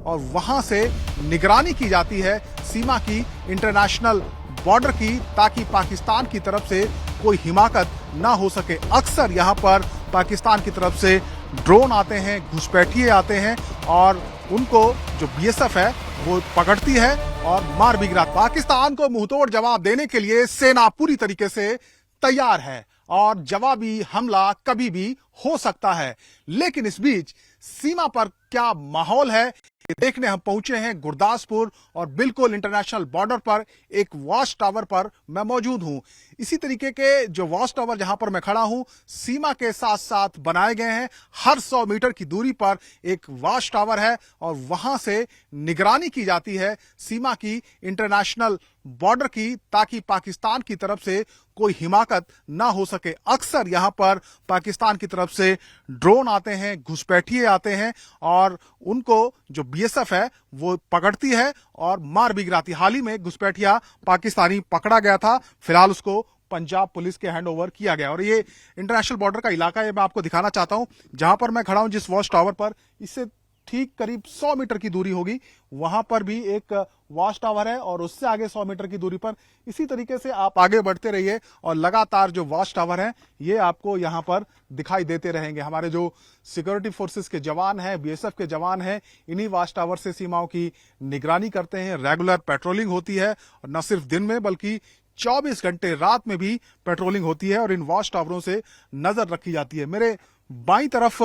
और वहां से निगरानी की जाती है सीमा की, इंटरनेशनल बॉर्डर की, ताकि पाकिस्तान की तरफ से कोई हिमाकत ना हो सके। अक्सर यहां पर पाकिस्तान की तरफ से ड्रोन आते हैं, घुसपैठिए आते हैं और उनको जो बीएसएफ है वो पकड़ती है और मार भी गिराती। पाकिस्तान को मुंहतोड़ जवाब देने के लिए सेना पूरी तरीके से तैयार है और जवाबी हमला कभी भी हो सकता है। लेकिन इस बीच सीमा पर क्या माहौल है ये देखने हम पहुंचे हैं गुरदासपुर और बिल्कुल इंटरनेशनल बॉर्डर पर एक वॉच टावर पर मैं मौजूद हूं। इसी तरीके के जो वॉच टावर जहां पर मैं खड़ा हूं सीमा के साथ साथ बनाए गए हैं। हर 100 मीटर की दूरी पर एक वॉच टावर है और वहां से निगरानी की जाती है सीमा की, इंटरनेशनल बॉर्डर की, ताकि पाकिस्तान की तरफ से कोई हिमाकत ना हो सके। अक्सर यहां पर पाकिस्तान की तरफ से ड्रोन आते हैं, घुसपैठिए आते हैं और उनको जो बीएसएफ है वो पकड़ती है और मार भी गिराती। हाल ही में घुसपैठिया पाकिस्तानी पकड़ा गया था, फिलहाल उसको पंजाब पुलिस के हैंड ओवर किया गया। और ये इंटरनेशनल बॉर्डर का इलाका है, मैं आपको दिखाना चाहता हूं जहां पर मैं खड़ा हूं जिस वॉच टावर पर, इससे ठीक करीब 100 मीटर की दूरी होगी, वहां पर भी एक वॉच टावर है और उससे आगे 100 मीटर की दूरी पर इसी तरीके से आप आगे बढ़ते रहिए और लगातार जो वॉच टावर है ये आपको यहां पर दिखाई देते रहेंगे। हमारे जो सिक्योरिटी फोर्सेस के जवान हैं, बीएसएफ के जवान हैं, इन्हीं वॉच टावर से सीमाओं की निगरानी करते हैं। रेगुलर पेट्रोलिंग होती है और न सिर्फ दिन में बल्कि 24 घंटे रात में भी पेट्रोलिंग होती है और इन वॉच टावरों से नजर रखी जाती है। मेरे बाईं तरफ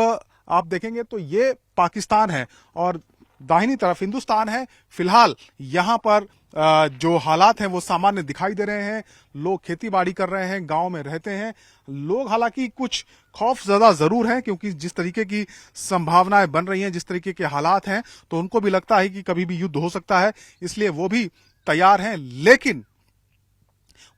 आप देखेंगे तो ये पाकिस्तान है और दाहिनी तरफ हिंदुस्तान है। फिलहाल यहां पर जो हालात हैं वो सामान्य दिखाई दे रहे हैं। लोग खेती बाड़ी कर रहे हैं, गांव में रहते हैं लोग। हालांकि कुछ खौफ ज्यादा जरूर है क्योंकि जिस तरीके की संभावनाएं बन रही हैं, जिस तरीके के हालात हैं, तो उनको भी लगता है कि कभी भी युद्ध हो सकता है, इसलिए वो भी तैयार हैं। लेकिन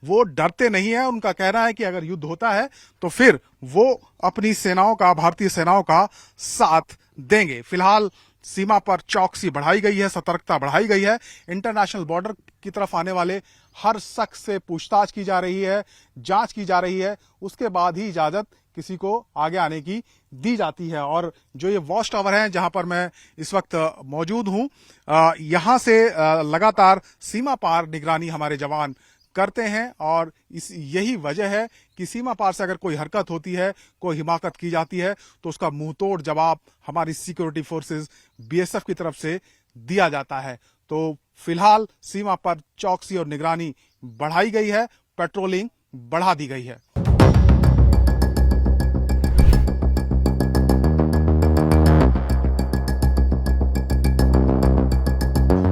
वो डरते नहीं है। उनका कहना है कि अगर युद्ध होता है तो फिर वो अपनी सेनाओं का, भारतीय सेनाओं का साथ देंगे। फिलहाल सीमा पर चौकसी बढ़ाई गई है, सतर्कता बढ़ाई गई है। इंटरनेशनल बॉर्डर की तरफ आने वाले हर शख्स से पूछताछ की जा रही है, जांच की जा रही है, उसके बाद ही इजाजत किसी को आगे आने की दी जाती है। और जो ये वॉच टावर है जहां पर मैं इस वक्त मौजूद हूं, यहां से लगातार सीमा पार निगरानी हमारे जवान करते हैं और यही वजह है कि सीमा पार से अगर कोई हरकत होती है, कोई हिमाकत की जाती है, तो उसका मुंहतोड़ जवाब हमारी सिक्योरिटी फोर्सेस बीएसएफ की तरफ से दिया जाता है। तो फिलहाल सीमा पर चौकसी और निगरानी बढ़ाई गई है, पेट्रोलिंग बढ़ा दी गई है।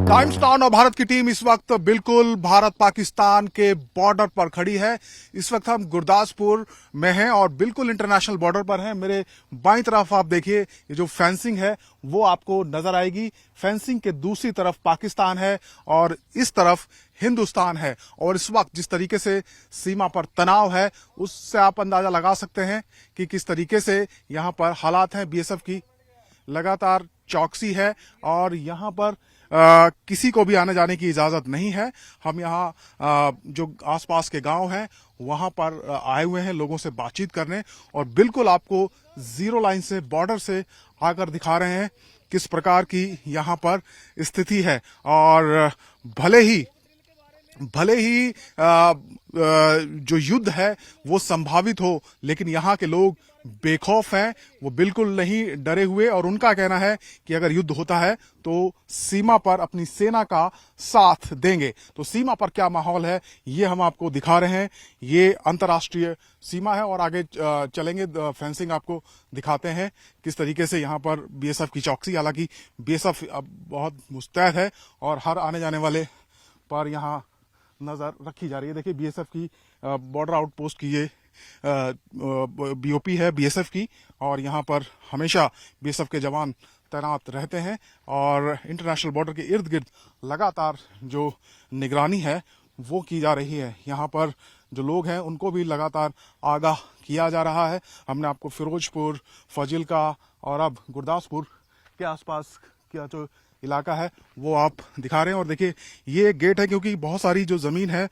टाइम्स नाउ और भारत की टीम इस वक्त बिल्कुल भारत पाकिस्तान के बॉर्डर पर खड़ी है। इस वक्त हम गुरदासपुर में हैं और बिल्कुल इंटरनेशनल बॉर्डर पर हैं। मेरे बाईं तरफ आप देखिए ये जो फेंसिंग है वो आपको नजर आएगी। फेंसिंग के दूसरी तरफ पाकिस्तान है और इस तरफ हिंदुस्तान है। और इस वक्त जिस तरीके से सीमा पर तनाव है उससे आप अंदाजा लगा सकते हैं कि किस तरीके से यहां पर हालात हैं। बीएसएफ की लगातार चौकसी है और यहां पर किसी को भी आने जाने की इजाजत नहीं है। हम यहाँ जो आसपास के गांव हैं वहां पर आए हुए हैं लोगों से बातचीत करने और बिल्कुल आपको जीरो लाइन से, बॉर्डर से आकर दिखा रहे हैं किस प्रकार की यहाँ पर स्थिति है। और भले ही जो युद्ध है वो संभावित हो, लेकिन यहाँ के लोग बेखौफ हैं, वो बिल्कुल नहीं डरे हुए। और उनका कहना है कि अगर युद्ध होता है तो सीमा पर अपनी सेना का साथ देंगे। तो सीमा पर क्या माहौल है ये हम आपको दिखा रहे हैं। ये अंतर्राष्ट्रीय सीमा है और आगे चलेंगे, फेंसिंग आपको दिखाते हैं किस तरीके से यहाँ पर बीएसएफ की चौकसी। हालांकि बीएसएफ अब बहुत मुस्तैद है और हर आने जाने वाले पर यहाँ नजर रखी जा रही है। देखिए बीएसएफ की बॉर्डर आउटपोस्ट की ये बीओपी है बीएसएफ की और यहाँ पर हमेशा बीएसएफ के जवान तैनात रहते हैं और इंटरनेशनल बॉर्डर के इर्द गिर्द लगातार जो निगरानी है वो की जा रही है। यहाँ पर जो लोग हैं उनको भी लगातार आगाह किया जा रहा है। हमने आपको फिरोजपुर, फाजिल्का और अब गुरदासपुर के आसपास का जो इलाका है वो आप दिखा रहे हैं। और देखिए ये एक गेट है, क्योंकि बहुत सारी जो जमीन है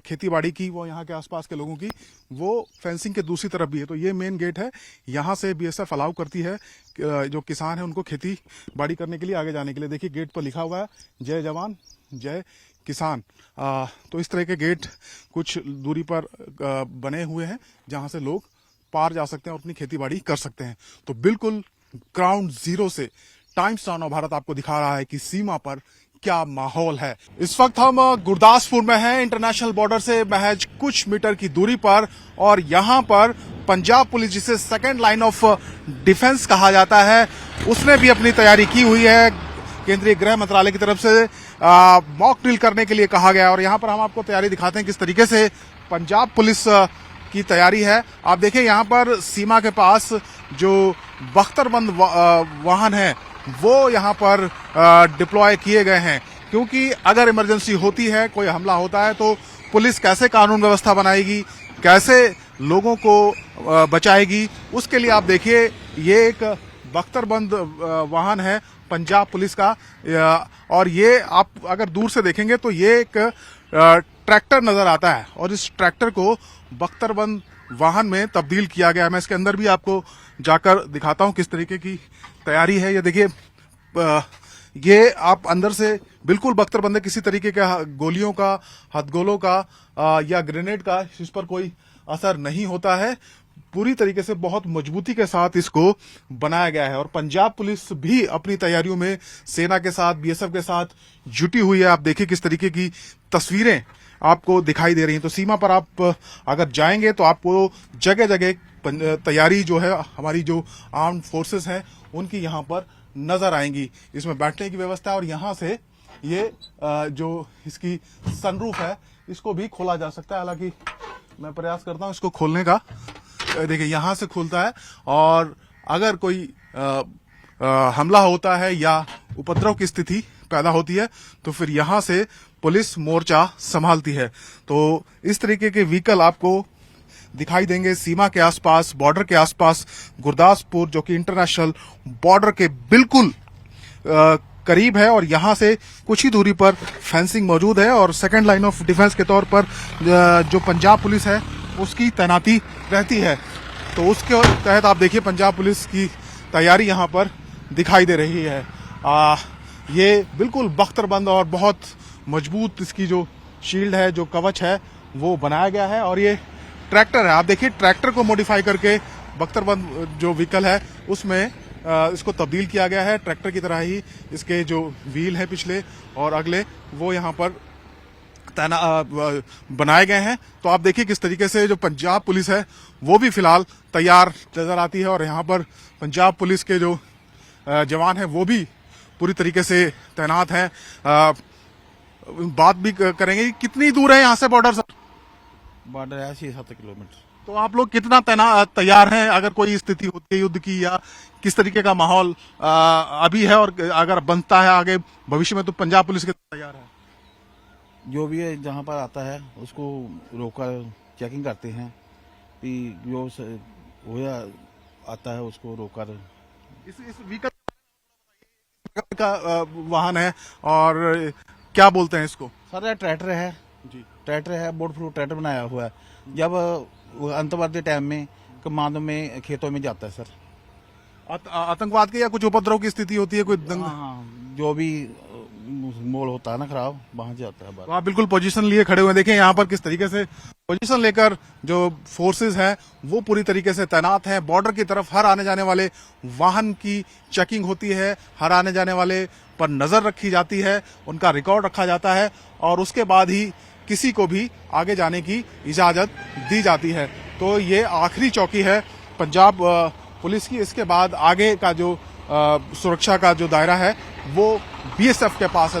खेती बाड़ी की, वो यहाँ के आसपास के लोगों की, वो फेंसिंग के दूसरी तरफ भी है। तो ये मेन गेट है, यहाँ से बीएसएफ अलाउ करती है जो किसान है उनको खेती बाड़ी करने के लिए आगे जाने के लिए। देखिए गेट पर लिखा हुआ है जय जवान जय किसान। तो इस तरह के गेट कुछ दूरी पर बने हुए हैं जहां से लोग पार जा सकते हैं और अपनी खेती बाड़ी कर सकते हैं। तो बिल्कुल ग्राउंड जीरो से टाइम्स नाउ ऑफ भारत आपको दिखा रहा है कि सीमा पर क्या माहौल है। इस वक्त हम गुरदासपुर में हैं, इंटरनेशनल बॉर्डर से महज कुछ मीटर की दूरी पर, और यहाँ पर पंजाब पुलिस, जिसे सेकेंड लाइन ऑफ डिफेंस कहा जाता है, उसने भी अपनी तैयारी की हुई है। केंद्रीय गृह मंत्रालय की तरफ से मॉक ड्रिल करने के लिए कहा गया है। और यहाँ पर हम आपको तैयारी दिखाते हैं किस तरीके से पंजाब पुलिस की तैयारी है। आप देखिए यहाँ पर सीमा के पास जो बख्तरबंद वाहन है वो यहाँ पर डिप्लॉय किए गए हैं, क्योंकि अगर इमरजेंसी होती है, कोई हमला होता है, तो पुलिस कैसे कानून व्यवस्था बनाएगी, कैसे लोगों को बचाएगी। उसके लिए आप देखिए ये एक बख्तरबंद वाहन है पंजाब पुलिस का, और ये आप अगर दूर से देखेंगे तो ये एक ट्रैक्टर नजर आता है, और इस ट्रैक्टर को बख्तरबंद वाहन में तब्दील किया गया है। मैं इसके अंदर भी आपको जाकर दिखाता हूं किस तरीके की तैयारी है। ये देखिए ये आप अंदर से बिल्कुल बख्तरबंद है, किसी तरीके के गोलियों का, हथगोलों का या ग्रेनेड का इस पर कोई असर नहीं होता है। पूरी तरीके से बहुत मजबूती के साथ इसको बनाया गया है। और पंजाब पुलिस भी अपनी तैयारियों में सेना के साथ, बीएसएफ के साथ जुटी हुई है। आप देखिए किस तरीके की तस्वीरें आपको दिखाई दे रही हैं। तो सीमा पर आप अगर जाएंगे तो आपको जगह जगह तैयारी जो है, हमारी जो आर्म्ड फोर्सेस हैं उनकी यहाँ पर नजर आएंगी। इसमें बैठने की व्यवस्था है, और यहाँ से ये जो इसकी सनरूफ है इसको भी खोला जा सकता है। हालांकि मैं प्रयास करता हूँ इसको खोलने का। देखिए यहाँ से खुलता है, और अगर कोई हमला होता है या उपद्रव की स्थिति पैदा होती है तो फिर यहाँ से पुलिस मोर्चा संभालती है। तो इस तरीके के व्हीकल आपको दिखाई देंगे सीमा के आसपास, बॉर्डर के आसपास। गुरदासपुर जो कि इंटरनेशनल बॉर्डर के बिल्कुल करीब है, और यहां से कुछ ही दूरी पर फेंसिंग मौजूद है, और सेकेंड लाइन ऑफ डिफेंस के तौर पर जो पंजाब पुलिस है उसकी तैनाती रहती है। तो उसके तहत आप देखिए पंजाब पुलिस की तैयारी यहां पर दिखाई दे रही है। ये बिल्कुल बख्तरबंद और बहुत मजबूत इसकी जो शील्ड है, जो कवच है, वो बनाया गया है। और ये ट्रैक्टर है, आप देखिए ट्रैक्टर को मॉडिफाई करके बख्तरबंद जो व्हीकल है उसमें इसको तब्दील किया गया है। ट्रैक्टर की तरह ही इसके जो व्हील है पिछले और अगले, वो यहाँ पर बनाए गए हैं। तो आप देखिए किस तरीके से जो पंजाब पुलिस है वो भी फिलहाल तैयार नजर आती है, और यहाँ पर पंजाब पुलिस के जो जवान हैं वो भी पूरी तरीके से तैनात हैं। बात भी करेंगे, कितनी दूर है यहाँ से बॉर्डर सर? बॉर्डर है 6-7 किलोमीटर। तो आप लोग कितना तैयार हैं अगर कोई स्थिति होती है युद्ध की, या किस तरीके का माहौल अभी है, और अगर बनता है आगे भविष्य में तो पंजाब पुलिस के तैयार है? जो भी है जहाँ पर आता है उसको रोककर चेकिंग करते हैं कि जो होया आता है उसको रोककर। इस व्हीकल का वाहन है, और क्या बोलते हैं इसको? सर ये ट्रैक्टर है जी, ट्रैक्टर है, बोर्ड प्रूफ ट्रैक्टर बनाया हुआ है। जब अंतर्राष्ट्रीय टाइम में कमांडो में खेतों में जाता है सर। आतंकवाद के या कुछ उपद्रव की स्थिति होती है, कोई जो भी मोल होता है ना खराब, वहां जाता है। तो आप बिल्कुल पोजीशन लिए खड़े हुए देखें यहाँ पर किस तरीके से पोजीशन लेकर जो फोर्सेस हैं वो पूरी तरीके से तैनात हैं। बॉर्डर की तरफ हर आने जाने वाले वाहन की चेकिंग होती है, हर आने जाने वाले पर नजर रखी जाती है, उनका रिकॉर्ड रखा जाता है, और उसके बाद ही किसी को भी आगे जाने की इजाजत दी जाती है। तो ये आखिरी चौकी है पंजाब पुलिस की। इसके बाद आगे का जो सुरक्षा का जो दायरा है वो बीएसएफ के पास है।